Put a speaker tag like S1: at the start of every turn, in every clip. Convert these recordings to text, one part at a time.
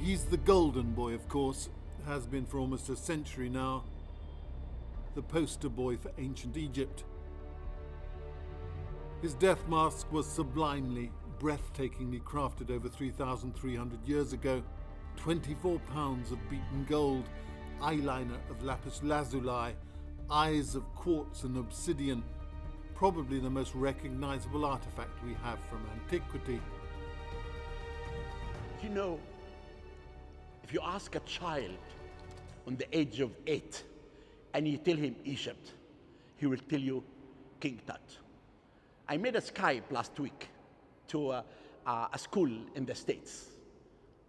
S1: He's the golden boy, of course, has been for almost a century now. The poster boy for ancient Egypt. His death mask was sublimely, breathtakingly crafted over 3,300 years ago. 24 pounds of beaten gold, eyeliner of lapis lazuli, eyes of quartz and obsidian, probably the most recognizable artifact we have from antiquity.
S2: You know, if you ask a child on the age of 8 and you tell him Egypt, he will tell you King Tut. I made a Skype last week to a school in the States.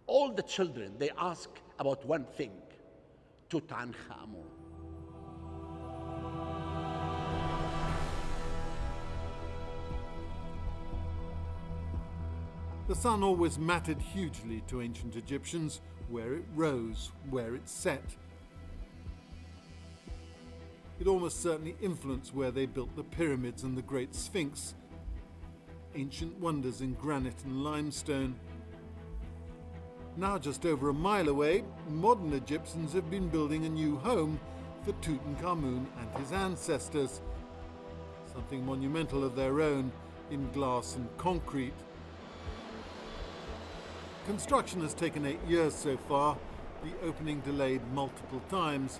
S2: All the children, they ask about one thing, Tutankhamun.
S1: The sun always mattered hugely to ancient Egyptians, where it rose, where it set. It almost certainly influenced where they built the pyramids and the Great Sphinx, ancient wonders in granite and limestone. Now just over a mile away, modern Egyptians have been building a new home for Tutankhamun and his ancestors, something monumental of their own in glass and concrete. Construction has taken 8 years so far, the opening delayed multiple times,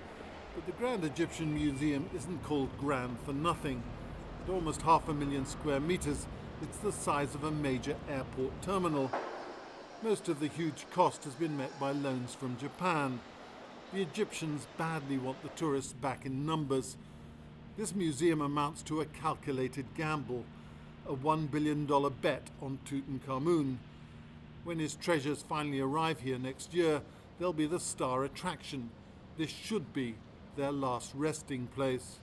S1: but the Grand Egyptian Museum isn't called grand for nothing. At almost 500,000 square meters, it's the size of a major airport terminal. Most of the huge cost has been met by loans from Japan. The Egyptians badly want the tourists back in numbers. This museum amounts to a calculated gamble, a $1 billion bet on Tutankhamun. When his treasures finally arrive here next year, they'll be the star attraction. This should be their last resting place.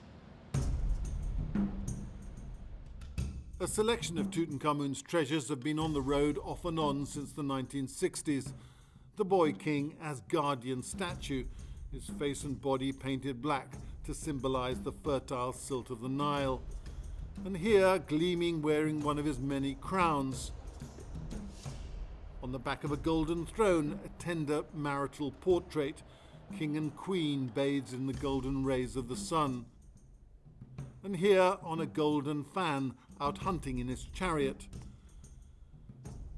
S1: A selection of Tutankhamun's treasures have been on the road off and on since the 1960s. The boy king as guardian statue, his face and body painted black to symbolize the fertile silt of the Nile. And here, gleaming, wearing one of his many crowns. On the back of a golden throne, a tender marital portrait, king and queen bathed in the golden rays of the sun. And here, on a golden fan, out hunting in his chariot.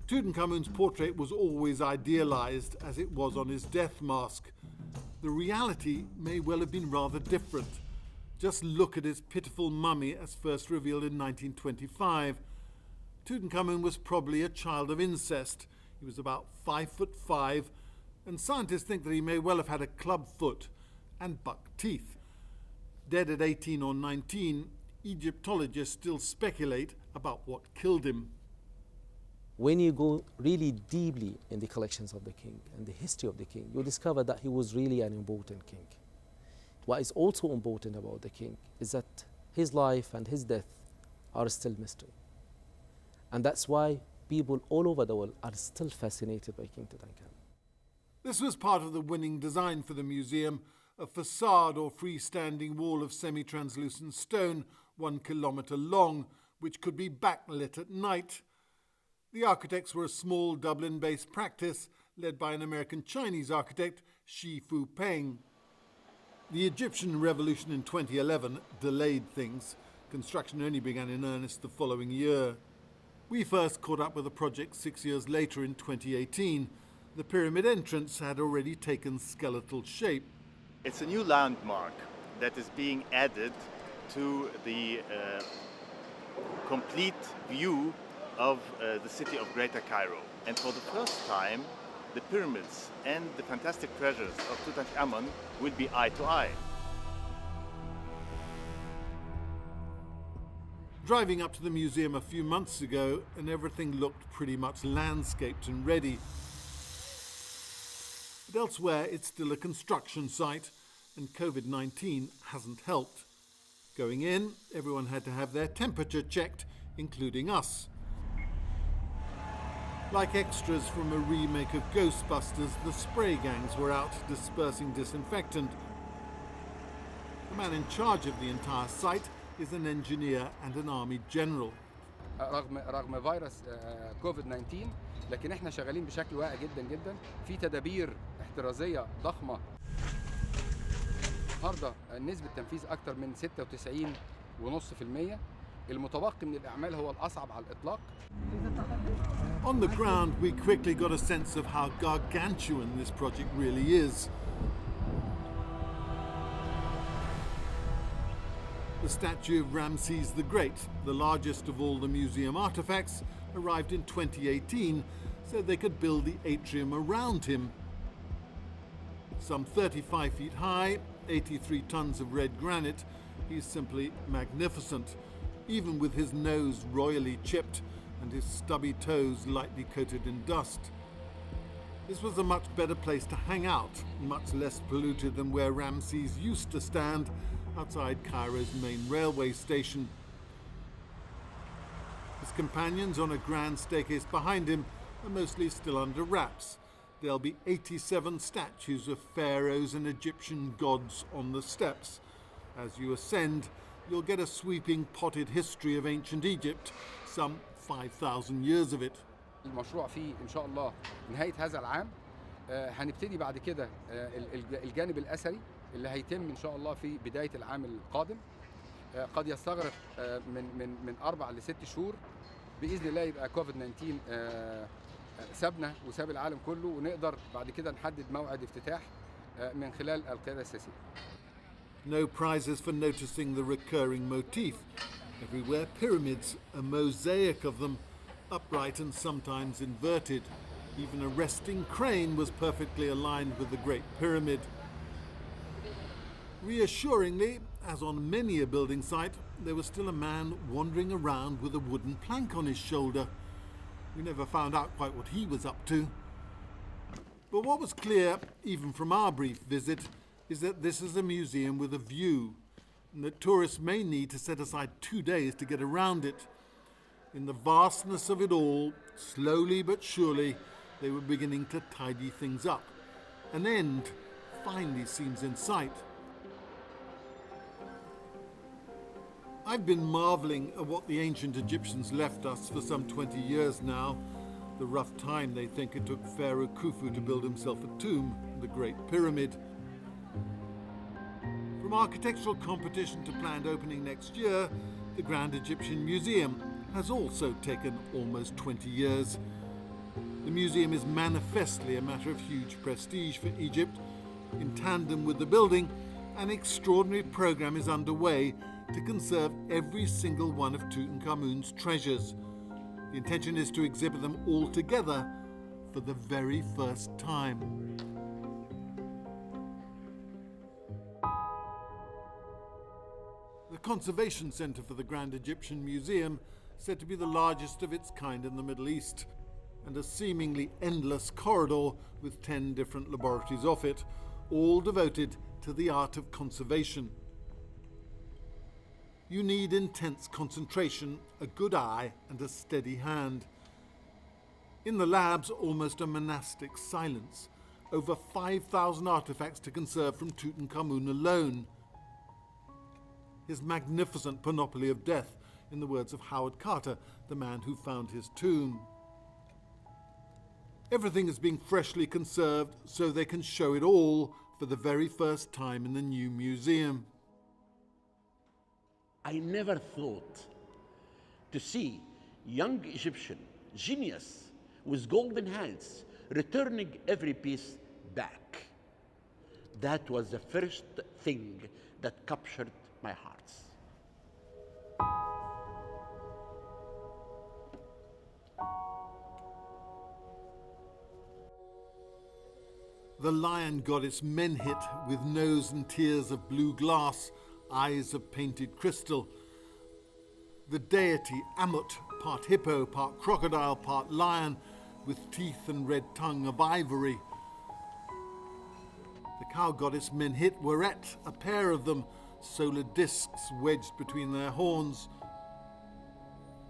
S1: Tutankhamun's portrait was always idealized, as it was on his death mask. The reality may well have been rather different. Just look at his pitiful mummy as first revealed in 1925. Tutankhamun was probably a child of incest. He was about 5'5", and scientists think that he may well have had a club foot and buck teeth. Dead at 18 or 19, Egyptologists still speculate about what killed him.
S3: When you go really deeply in the collections of the king and the history of the king, you discover that he was really an important king. What is also important about the king is that his life and his death are still mystery. And that's why people all over the world are still fascinated by King Tutankhamun.
S1: This was part of the winning design for the museum, a facade or freestanding wall of semi-translucent stone 1 kilometre long, which could be backlit at night. The architects were a small Dublin-based practice led by an American-Chinese architect, Shi Fu Peng. The Egyptian revolution in 2011 delayed things. Construction only began in earnest the following year. We first caught up with the project 6 years later in 2018. The pyramid entrance had already taken skeletal shape.
S4: It's a new landmark that is being added to the complete view of the city of Greater Cairo. And for the first time, the pyramids and the fantastic treasures of Tutankhamun will be eye to eye.
S1: Driving up to the museum a few months ago, and everything looked pretty much landscaped and ready. But elsewhere, it's still a construction site, and COVID-19 hasn't helped. Going in, everyone had to have their temperature checked, including us. Like extras from a remake of Ghostbusters, the spray gangs were out dispersing disinfectant. The man in charge of the entire site is an engineer and an army general.
S5: رغم فيروس كوفيد 19 لكن احنا شغالين بشكل واعي جدا جدا في تدابير احترازيه ضخمه. النهارده نسبه تنفيذ اكتر من 96.5%. المتبقي من الاعمال هو الاصعب على الاطلاق.
S1: On the ground, we quickly got a sense of how gargantuan this project really is. The statue of Ramses the Great, the largest of all the museum artifacts, arrived in 2018 so they could build the atrium around him. Some 35 feet high, 83 tons of red granite, he's simply magnificent, even with his nose royally chipped and his stubby toes lightly coated in dust. This was a much better place to hang out, much less polluted than where Ramses used to stand, outside Cairo's main railway station. His companions on a grand staircase behind him are mostly still under wraps. There'll be 87 statues of pharaohs and Egyptian gods on the steps. As you ascend, you'll get a sweeping potted history of ancient Egypt, some 5,000 years of it.
S5: المشروع فيه ان شاء الله نهايه هذا العام. هنبتدي بعد كده الجانب الاثري اللي هيتم ان شاء الله في بدايه العام القادم. قد يستغرق من 4 ل 6 شهور. باذن الله يبقى كوفيد 19 سابنا وساب العالم كله ونقدر بعد كده نحدد موعد افتتاح من خلال القياده السياسيه.
S1: No prizes for noticing the recurring motif. Everywhere pyramids, a mosaic of them, upright and sometimes inverted. Even a resting crane was perfectly aligned with the Great Pyramid. Reassuringly, as on many a building site, there was still a man wandering around with a wooden plank on his shoulder. We never found out quite what he was up to. But what was clear, even from our brief visit, is that this is a museum with a view, and that tourists may need to set aside 2 days to get around it. In the vastness of it all, slowly but surely, they were beginning to tidy things up. An end finally seems in sight. I've been marveling at what the ancient Egyptians left us for some 20 years now, the rough time they think it took Pharaoh Khufu to build himself a tomb, the Great Pyramid. From architectural competition to planned opening next year, the Grand Egyptian Museum has also taken almost 20 years. The museum is manifestly a matter of huge prestige for Egypt. In tandem with the building, an extraordinary program is underway to conserve every single one of Tutankhamun's treasures. The intention is to exhibit them all together for the very first time. The Conservation Center for the Grand Egyptian Museum, said to be the largest of its kind in the Middle East, and a seemingly endless corridor with 10 different laboratories off it, all devoted to the art of conservation. You need intense concentration, a good eye, and a steady hand. In the labs, almost a monastic silence. Over 5,000 artifacts to conserve from Tutankhamun alone. His magnificent panoply of death, in the words of Howard Carter, the man who found his tomb. Everything is being freshly conserved so they can show it all for the very first time in the new museum.
S2: I never thought to see young Egyptian genius with golden hands returning every piece back. That was the first thing that captured my heart.
S1: The lion goddess Menhit, with nose and tears of blue glass, eyes of painted crystal. The deity Amut, part hippo, part crocodile, part lion, with teeth and red tongue of ivory. The cow goddess Menhit Weret, a pair of them, solar discs wedged between their horns.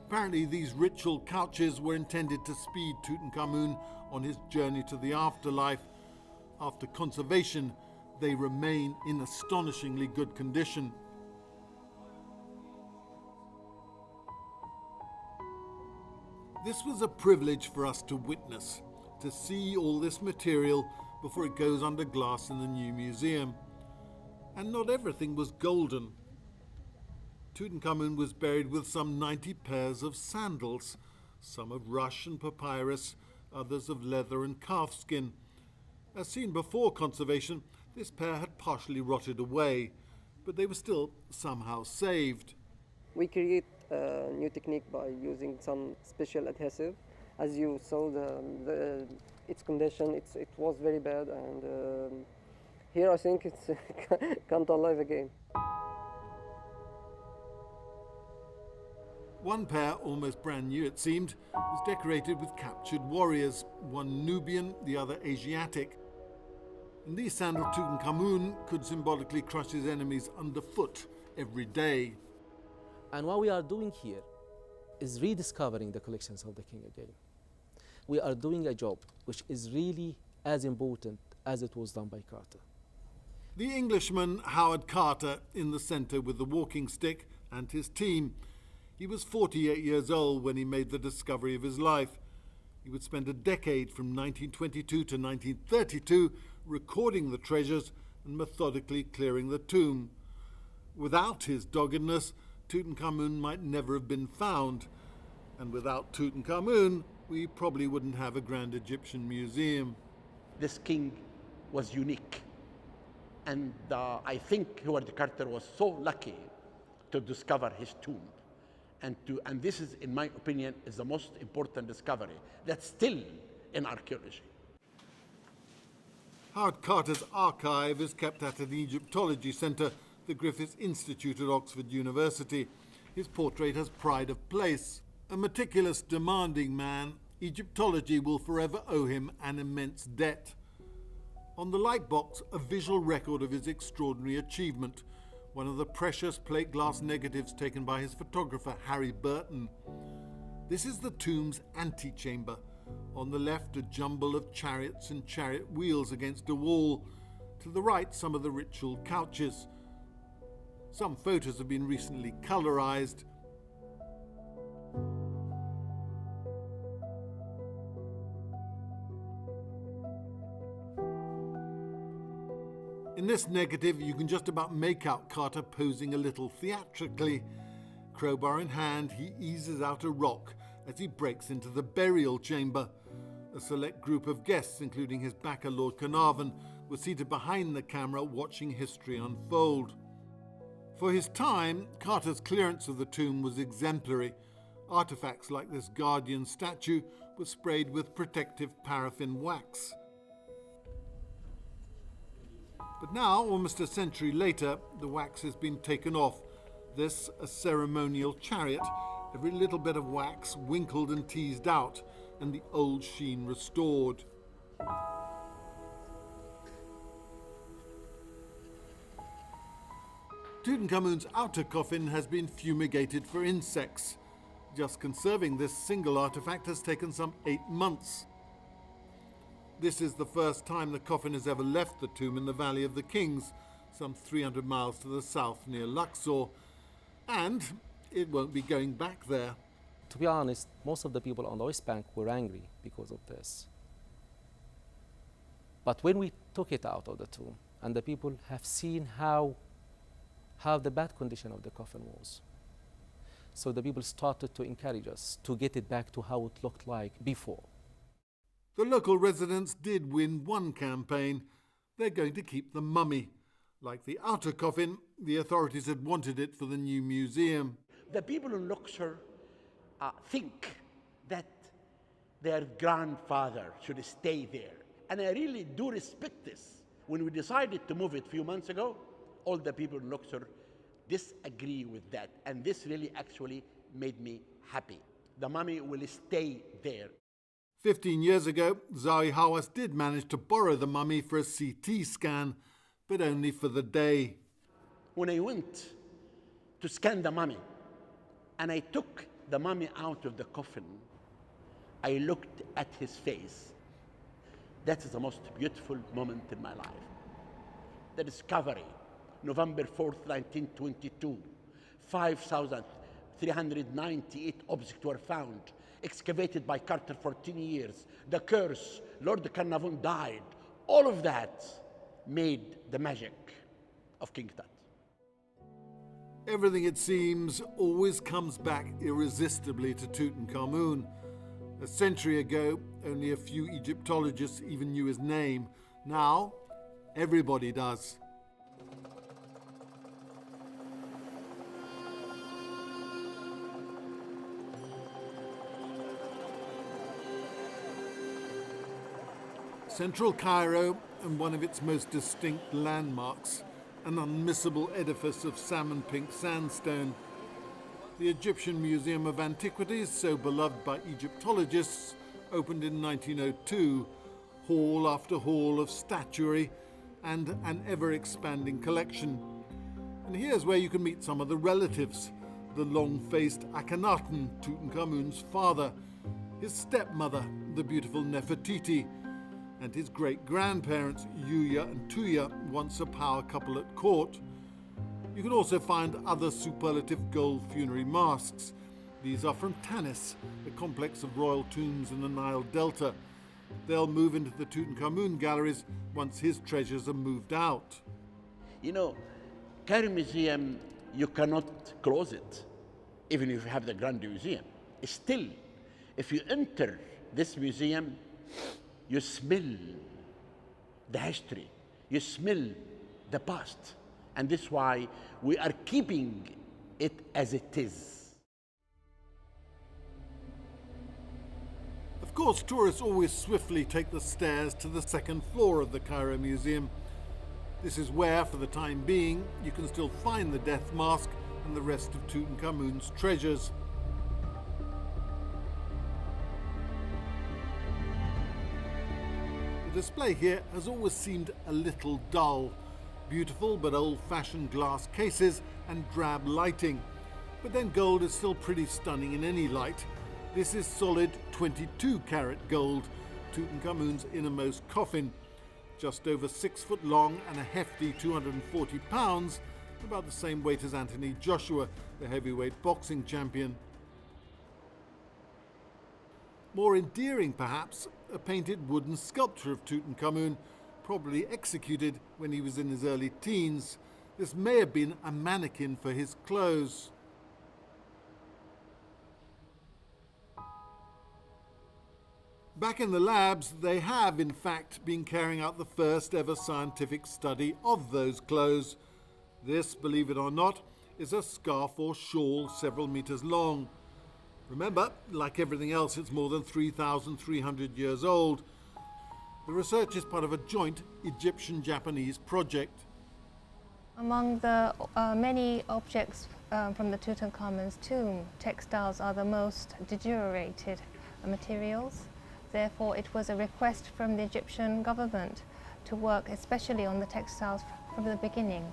S1: Apparently these ritual couches were intended to speed Tutankhamun on his journey to the afterlife. After conservation, they remain in astonishingly good condition. This was a privilege for us to witness, to see all this material before it goes under glass in the new museum. And not everything was golden. Tutankhamun was buried with some 90 pairs of sandals, some of rush and papyrus, others of leather and calfskin. As seen before conservation, this pair had partially rotted away, but they were still somehow saved.
S6: We create a new technique by using some special adhesive. As you saw, its condition, it was very bad, and here I think it's can't alive again.
S1: One pair, almost brand new it seemed, was decorated with captured warriors, one Nubian, the other Asiatic. In these sandals, Tutankhamun could symbolically crush his enemies underfoot every day.
S3: And what we are doing here is rediscovering the collections of the king again. We are doing a job which is really as important as it was done by Carter.
S1: The Englishman Howard Carter in the centre with the walking stick and his team. He was 48 years old when he made the discovery of his life. He would spend a decade from 1922 to 1932 recording the treasures and methodically clearing the tomb. Without his doggedness, Tutankhamun might never have been found. And without Tutankhamun, we probably wouldn't have a grand Egyptian museum.
S2: This king was unique. And I think Howard Carter was so lucky to discover his tomb. And this is, in my opinion, is the most important discovery that's still in archaeology.
S1: Howard Carter's archive is kept at an Egyptology centre, the Griffith Institute at Oxford University. His portrait has pride of place. A meticulous, demanding man, Egyptology will forever owe him an immense debt. On the light box, a visual record of his extraordinary achievement, one of the precious plate glass negatives taken by his photographer Harry Burton. This is the tomb's antechamber. On the left, a jumble of chariots and chariot wheels against a wall. To the right, some of the ritual couches. Some photos have been recently colorized. In this negative, you can just about make out Carter posing a little theatrically. Crowbar in hand, he eases out a rock as he breaks into the burial chamber. A select group of guests, including his backer Lord Carnarvon, were seated behind the camera watching history unfold. For his time, Carter's clearance of the tomb was exemplary. Artifacts like this guardian statue were sprayed with protective paraffin wax. But now, almost a century later, the wax has been taken off. This, a ceremonial chariot, every little bit of wax winkled and teased out, and the old sheen restored. Tutankhamun's outer coffin has been fumigated for insects. Just conserving this single artifact has taken some 8 months. This is the first time the coffin has ever left the tomb in the Valley of the Kings, some 300 miles to the south near Luxor, and it won't be going back there.
S3: To be honest, most of the people on the West Bank were angry because of this. But when we took it out of the tomb, and the people have seen how the bad condition of the coffin was, so the people started to encourage us to get it back to how it looked like before.
S1: The local residents did win one campaign. They're going to keep the mummy. Like the outer coffin, the authorities had wanted it for the new museum.
S2: The people in Luxor think that their grandfather should stay there. And I really do respect this. When we decided to move it a few months ago, all the people in Luxor disagree with that. And this really actually made me happy. The mummy will stay there.
S1: 15 years ago, Zahi Hawass did manage to borrow the mummy for a CT scan, but only for the day.
S2: When I went to scan the mummy, and I took the mummy out of the coffin, I looked at his face. That is the most beautiful moment in my life. The discovery, November 4th, 1922, 5,398 objects were found. excavated by Carter for 10 years, the curse, Lord Carnarvon died. All of that made the magic of King Tut.
S1: Everything, it seems, always comes back irresistibly to Tutankhamun. A century ago, only a few Egyptologists even knew his name. Now, everybody does. Central Cairo, and one of its most distinct landmarks, an unmissable edifice of salmon-pink sandstone. The Egyptian Museum of Antiquities, so beloved by Egyptologists, opened in 1902, hall after hall of statuary and an ever-expanding collection. And here's where you can meet some of the relatives: the long-faced Akhenaten, Tutankhamun's father, his stepmother, the beautiful Nefertiti, and his great-grandparents, Yuya and Tuya, once a power couple at court. You can also find other superlative gold funerary masks. These are from Tanis, a complex of royal tombs in the Nile Delta. They'll move into the Tutankhamun galleries once his treasures are moved out.
S2: You know, Cairo Museum, you cannot close it, even if you have the Grand Museum. Still, if you enter this museum, you smell the history, you smell the past, and this is why we are keeping it as it is.
S1: Of course, tourists always swiftly take the stairs to the second floor of the Cairo Museum. This is where, for the time being, you can still find the death mask and the rest of Tutankhamun's treasures. The display here has always seemed a little dull. Beautiful but old-fashioned glass cases and drab lighting. But then gold is still pretty stunning in any light. This is solid 22-carat gold, Tutankhamun's innermost coffin. Just over 6 foot long and a hefty 240 pounds, about the same weight as Anthony Joshua, the heavyweight boxing champion. More endearing, perhaps, a painted wooden sculpture of Tutankhamun, probably executed when he was in his early teens. This may have been a mannequin for his clothes. Back in the labs, they have, in fact, been carrying out the first ever scientific study of those clothes. This, believe it or not, is a scarf or shawl several meters long. Remember, like everything else, it's more than 3,300 years old. The research is part of a joint Egyptian-Japanese project.
S7: Among the many objects from the Tutankhamun's tomb, textiles are the most deteriorated materials. Therefore, it was a request from the Egyptian government to work especially on the textiles from the beginning.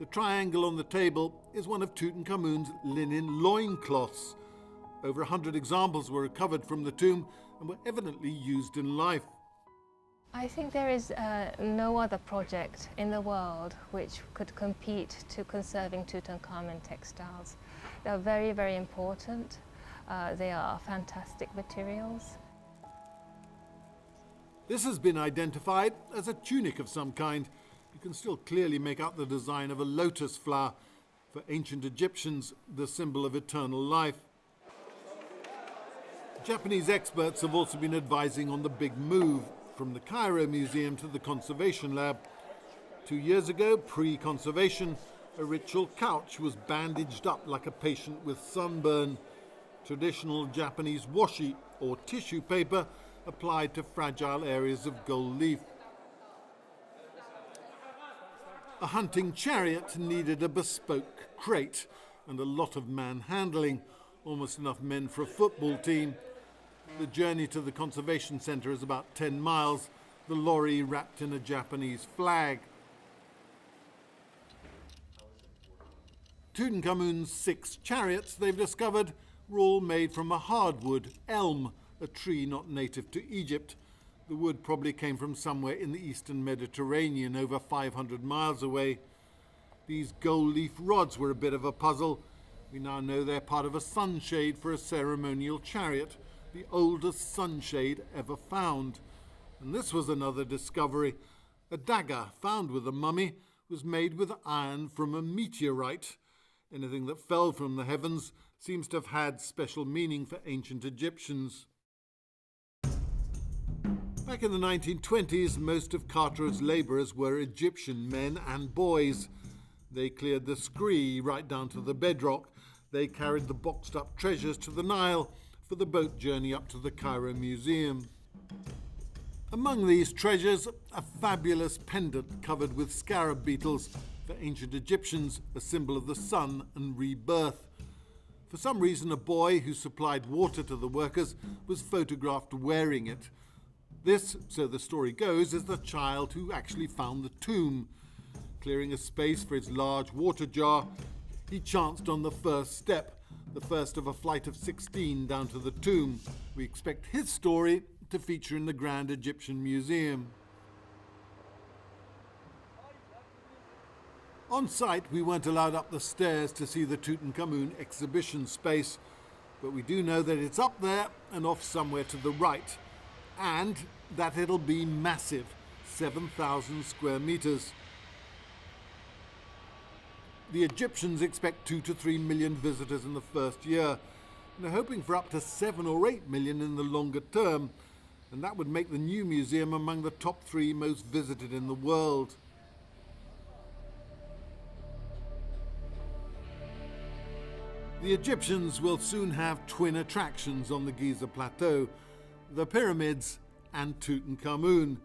S1: The triangle on the table is one of Tutankhamun's linen loincloths. Over 100 examples were recovered from the tomb and were evidently used in life.
S7: I think there is no other project in the world which could compete to conserving Tutankhamun textiles. They are very, very important. They are fantastic materials.
S1: This has been identified as a tunic of some kind. You can still clearly make out the design of a lotus flower, for ancient Egyptians, the symbol of eternal life. Japanese experts have also been advising on the big move from the Cairo Museum to the Conservation Lab. 2 years ago, pre-conservation, a ritual couch was bandaged up like a patient with sunburn. Traditional Japanese washi, or tissue paper, applied to fragile areas of gold leaf. A hunting chariot needed a bespoke crate and a lot of manhandling, almost enough men for a football team. The journey to the conservation centre is about 10 miles, the lorry wrapped in a Japanese flag. Tutankhamun's 6 chariots, they've discovered, were all made from a hardwood, elm, a tree not native to Egypt. The wood probably came from somewhere in the eastern Mediterranean, over 500 miles away. These gold leaf rods were a bit of a puzzle. We now know they're part of a sunshade for a ceremonial chariot, the oldest sunshade ever found. And this was another discovery. A dagger found with the mummy was made with iron from a meteorite. Anything that fell from the heavens seems to have had special meaning for ancient Egyptians. Back in the 1920s, most of Carteret's labourers were Egyptian men and boys. They cleared the scree right down to the bedrock. They carried the boxed up treasures to the Nile for the boat journey up to the Cairo Museum. Among these treasures, a fabulous pendant covered with scarab beetles, for ancient Egyptians a symbol of the sun and rebirth. For some reason, a boy who supplied water to the workers was photographed wearing it. This, so the story goes, is the child who actually found the tomb. Clearing a space for his large water jar, he chanced on the first step, the first of a flight of 16 down to the tomb. We expect his story to feature in the Grand Egyptian Museum. On site, we weren't allowed up the stairs to see the Tutankhamun exhibition space, but we do know that it's up there and off somewhere to the right, and that it'll be massive, 7,000 square meters. The Egyptians expect 2 to 3 million visitors in the first year, and are hoping for up to 7 or 8 million in the longer term, and that would make the new museum among the top 3 most visited in the world. The Egyptians will soon have twin attractions on the Giza Plateau, the pyramids and Tutankhamun.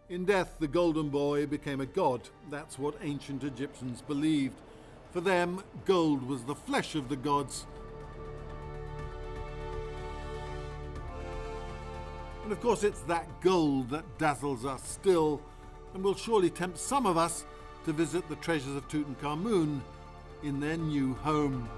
S1: In death, the golden boy became a god. That's what ancient Egyptians believed. For them, gold was the flesh of the gods. And of course, it's that gold that dazzles us still, and will surely tempt some of us to visit the treasures of Tutankhamun in their new home.